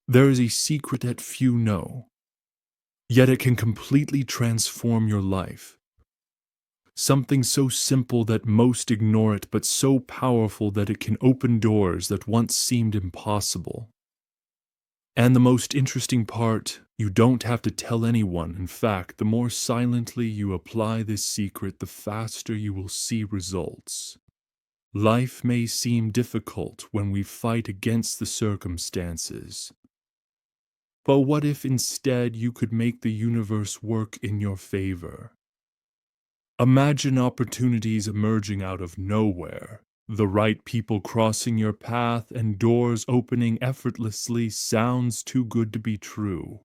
There is a secret that few know, yet it can completely transform your life. Something so simple that most ignore it, but so powerful that it can open doors that once seemed impossible. And the most interesting part, you don't have to tell anyone. In fact, the more silently you apply this secret, the faster you will see results. Life may seem difficult when we fight against the circumstances. But what if instead you could make the universe work in your favor? Imagine opportunities emerging out of nowhere, the right people crossing your path, and doors opening effortlessly. Sounds too good to be true.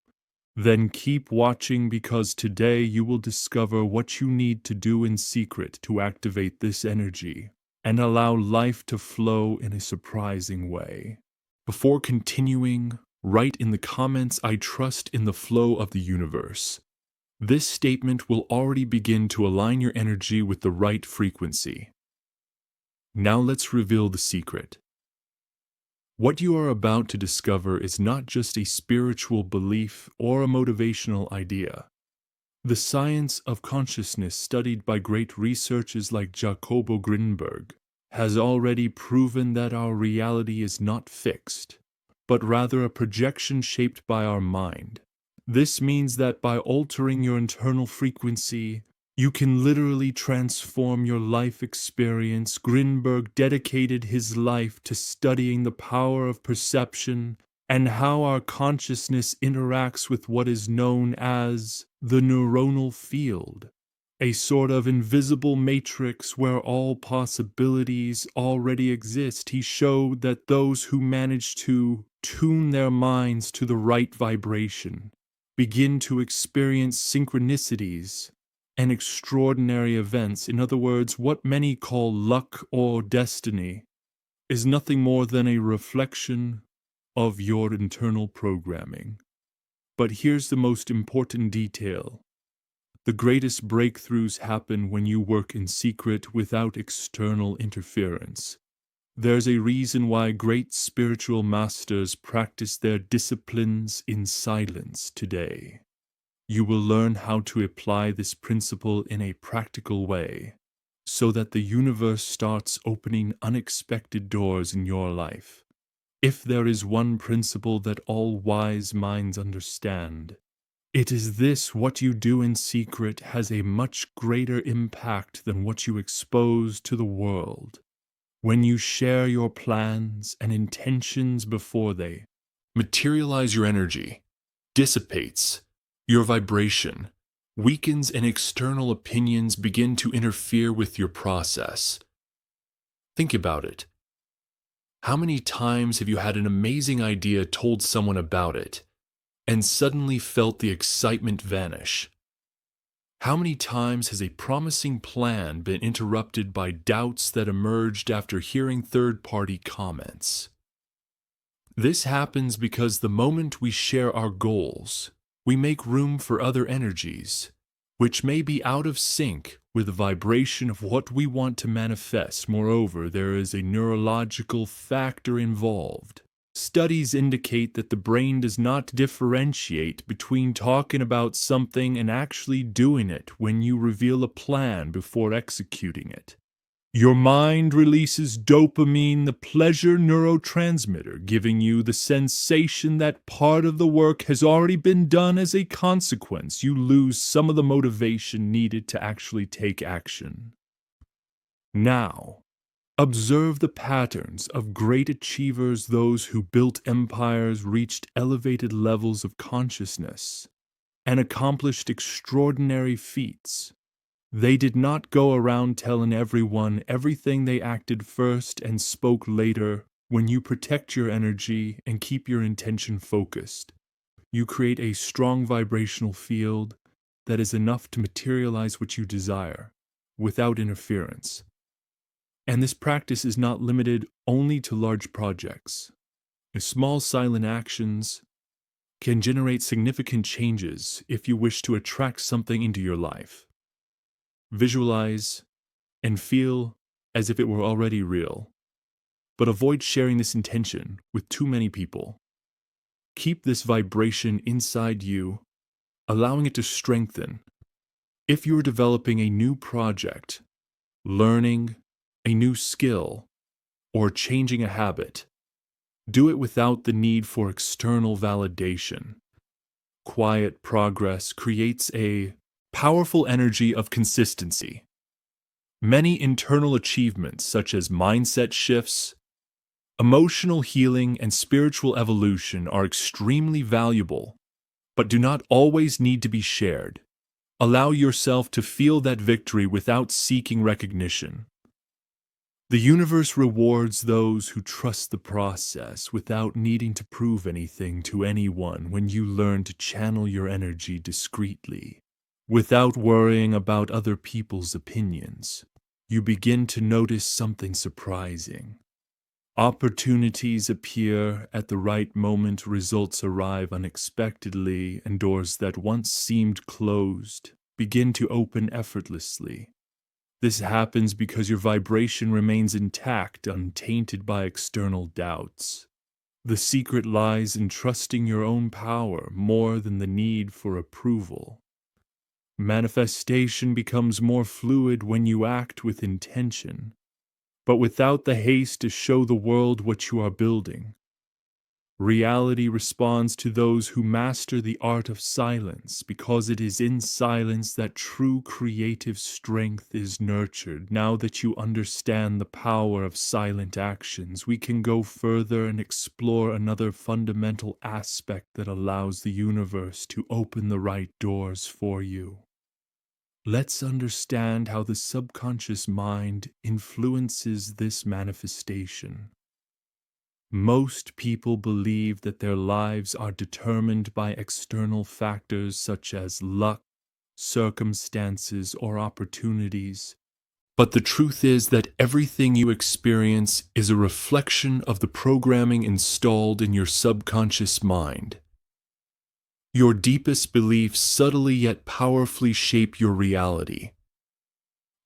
Then keep watching, because today you will discover what you need to do in secret to activate this energy and allow life to flow in a surprising way. Before continuing, write in the comments, "I trust in the flow of the universe." This statement will already begin to align your energy with the right frequency. Now let's reveal the secret. What you are about to discover is not just a spiritual belief or a motivational idea. The science of consciousness, studied by great researchers like Jacobo Grinberg, has already proven that our reality is not fixed, but rather a projection shaped by our mind. This means that by altering your internal frequency, you can literally transform your life experience. Grinberg dedicated his life to studying the power of perception and how our consciousness interacts with what is known as the neuronal field, a sort of invisible matrix where all possibilities already exist. He showed that those who manage to tune their minds to the right vibration begin to experience synchronicities and extraordinary events. In other words, what many call luck or destiny is nothing more than a reflection of your internal programming. But here's the most important detail. The greatest breakthroughs happen when you work in secret without external interference. There's a reason why great spiritual masters practice their disciplines in silence today. You will learn how to apply this principle in a practical way, so that the universe starts opening unexpected doors in your life. If there is one principle that all wise minds understand, it is this: what you do in secret has a much greater impact than what you expose to the world. When you share your plans and intentions before they materialize, your energy dissipates, your vibration weakens, and external opinions begin to interfere with your process. Think about it. How many times have you had an amazing idea, told someone about it, and suddenly felt the excitement vanish? How many times has a promising plan been interrupted by doubts that emerged after hearing third-party comments? This happens because the moment we share our goals, we make room for other energies, which may be out of sync with the vibration of what we want to manifest. Moreover, there is a neurological factor involved. Studies indicate that the brain does not differentiate between talking about something and actually doing it. When you reveal a plan before executing it, your mind releases dopamine, the pleasure neurotransmitter, giving you the sensation that part of the work has already been done. As a consequence, you lose some of the motivation needed to actually take action. Now, observe the patterns of great achievers. Those who built empires, reached elevated levels of consciousness, and accomplished extraordinary feats. They did not go around telling everyone everything. They acted first and spoke later. When you protect your energy and keep your intention focused, you create a strong vibrational field that is enough to materialize what you desire without interference. And this practice is not limited only to large projects. Small silent actions can generate significant changes. If you wish to attract something into your life, visualize and feel as if it were already real, but avoid sharing this intention with too many people. Keep this vibration inside you, allowing it to strengthen. If you're developing a new project, learning a new skill, or changing a habit, do it without the need for external validation. Quiet progress creates a powerful energy of consistency. Many internal achievements, such as mindset shifts, emotional healing, and spiritual evolution, are extremely valuable, but do not always need to be shared. Allow yourself to feel that victory without seeking recognition. The universe rewards those who trust the process without needing to prove anything to anyone when you learn to channel your energy discreetly, without worrying about other people's opinions. You begin to notice something surprising. Opportunities appear at the right moment, results arrive unexpectedly, and doors that once seemed closed begin to open effortlessly. This happens because your vibration remains intact, untainted by external doubts. The secret lies in trusting your own power more than the need for approval. Manifestation becomes more fluid when you act with intention, but without the haste to show the world what you are building. Reality responds to those who master the art of silence, because it is in silence that true creative strength is nurtured. Now that you understand the power of silent actions, we can go further and explore another fundamental aspect that allows the universe to open the right doors for you. Let's understand how the subconscious mind influences this manifestation. Most people believe that their lives are determined by external factors such as luck, circumstances, or opportunities. But the truth is that everything you experience is a reflection of the programming installed in your subconscious mind. Your deepest beliefs subtly yet powerfully shape your reality.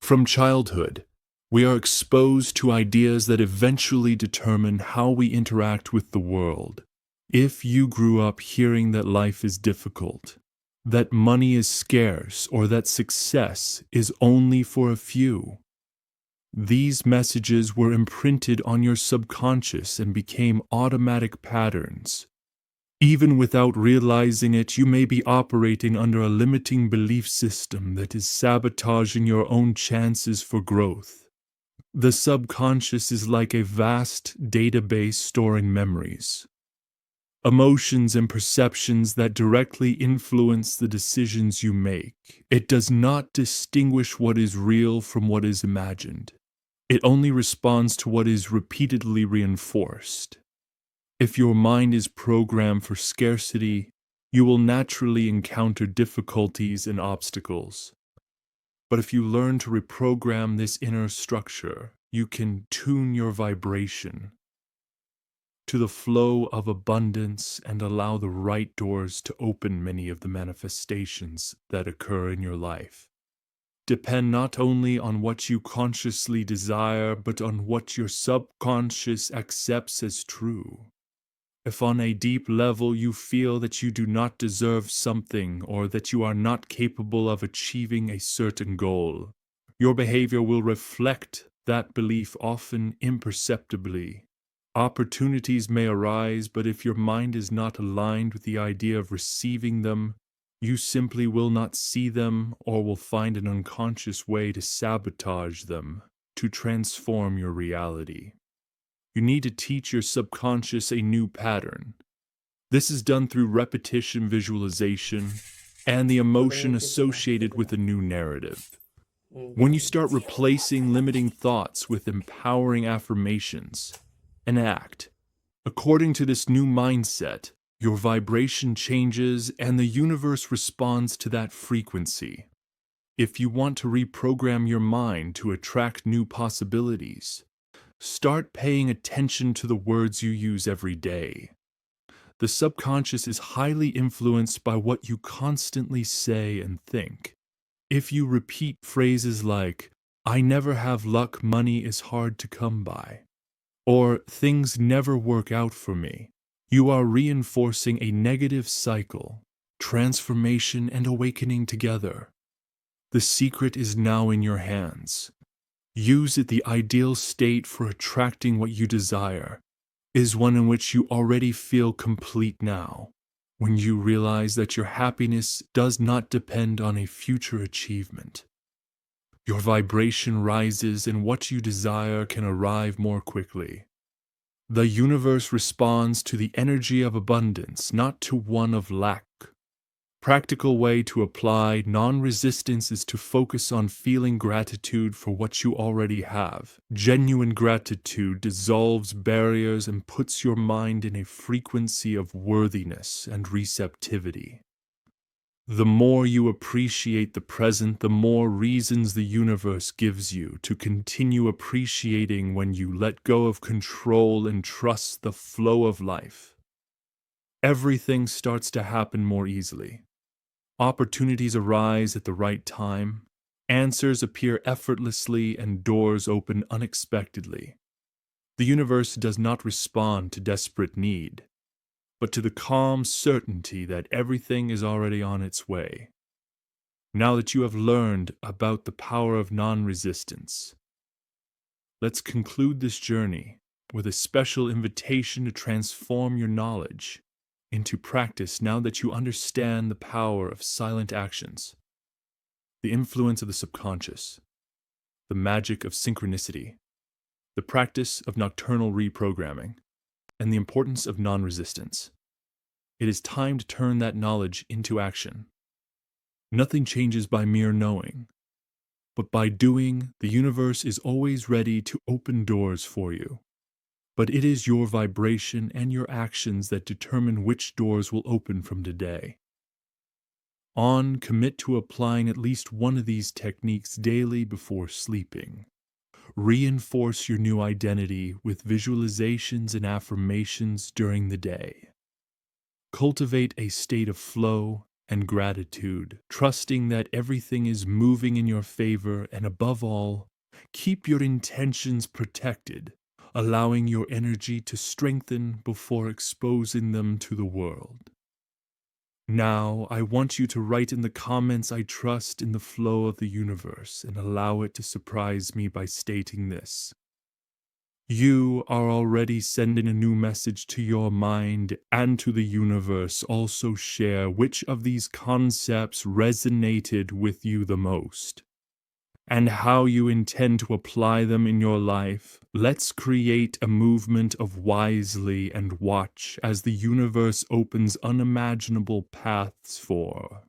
From childhood, we are exposed to ideas that eventually determine how we interact with the world. If you grew up hearing that life is difficult, that money is scarce, or that success is only for a few, these messages were imprinted on your subconscious and became automatic patterns. Even without realizing it, you may be operating under a limiting belief system that is sabotaging your own chances for growth. The subconscious is like a vast database storing memories, emotions, and perceptions that directly influence the decisions you make. It does not distinguish what is real from what is imagined. It only responds to what is repeatedly reinforced. If your mind is programmed for scarcity, you will naturally encounter difficulties and obstacles. But if you learn to reprogram this inner structure, you can tune your vibration to the flow of abundance and allow the right doors to open many of the manifestations that occur in your life. Depend not only on what you consciously desire, but on what your subconscious accepts as true. If on a deep level you feel that you do not deserve something or that you are not capable of achieving a certain goal, your behavior will reflect that belief, often imperceptibly. Opportunities may arise, but if your mind is not aligned with the idea of receiving them, you simply will not see them or will find an unconscious way to sabotage them, to transform your reality. You need to teach your subconscious a new pattern. This is done through repetition, visualization, and the emotion associated with a new narrative. When you start replacing limiting thoughts with empowering affirmations, and act according to this new mindset, your vibration changes and the universe responds to that frequency. If you want to reprogram your mind to attract new possibilities, start paying attention to the words you use every day. The subconscious is highly influenced by what you constantly say and think. If you repeat phrases like, "I never have luck, money is hard to come by," or "things never work out for me," You are reinforcing a negative cycle, transformation and awakening together. The secret is now in your hands. Use it. The ideal state for attracting what you desire is one in which you already feel complete now, when you realize that your happiness does not depend on a future achievement. Your vibration rises and what you desire can arrive more quickly. The universe responds to the energy of abundance, not to one of lack. Practical way to apply non-resistance is to focus on feeling gratitude for what you already have. Genuine gratitude dissolves barriers and puts your mind in a frequency of worthiness and receptivity. The more you appreciate the present, the more reasons the universe gives you to continue appreciating when you let go of control and trust the flow of life. Everything starts to happen more easily. Opportunities arise at the right time, answers appear effortlessly, and doors open unexpectedly. The universe does not respond to desperate need, but to the calm certainty that everything is already on its way. Now that you have learned about the power of non-resistance, let's conclude this journey with a special invitation to transform your knowledge into practice now that you understand the power of silent actions, the influence of the subconscious, the magic of synchronicity, the practice of nocturnal reprogramming, and the importance of non-resistance. It is time to turn that knowledge into action. Nothing changes by mere knowing, but by doing. The universe is always ready to open doors for you. But it is your vibration and your actions that determine which doors will open from today. Commit to applying at least one of these techniques daily before sleeping. Reinforce your new identity with visualizations and affirmations during the day. Cultivate a state of flow and gratitude, trusting that everything is moving in your favor, and above all, keep your intentions protected, allowing your energy to strengthen before exposing them to the world. Now, I want you to write in the comments, "I trust in the flow of the universe," and allow it to surprise me by stating this: you are already sending a new message to your mind and to the universe. Also share which of these concepts resonated with you the most, and how you intend to apply them in your life. Let's create a movement of wisely and watch as the universe opens unimaginable paths for